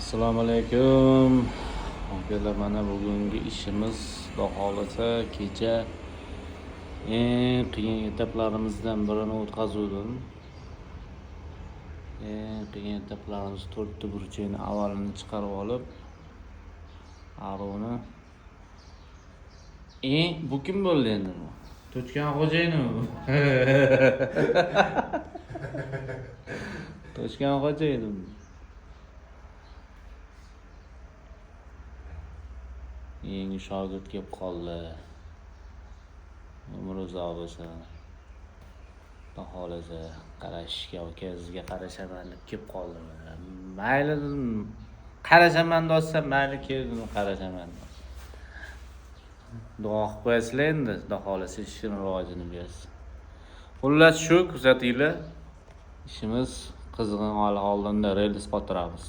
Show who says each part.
Speaker 1: Assalomu alaykum. Akalar, mana bugungi ishimiz xudo xolasa kecha eng qiyin etaplarimizdan birini o'tkazuvdim. Eng qiyin etaplarimiz 4 burchakni avvalini chiqarib olib, aroni bu kim bo'ldi endi bu? To'chkan xo'jayinmi bu? To'chkan xo'jayinim. Yangi shogird kelib qoldi. Umr uzoq bo'lsin. Xudo xolasa qarashga, ukangizga qarashaman deb kelib qoldim. Mayli dedim, qarashaman desam, mayli keldim qarashaman. Duo qilib qo'yasizlar endi, xudo xolasa ishini rivojini bersin. Xullas shu, kuzatinglar. Ishimiz qizg'in hali oldinda, rels qotiramiz.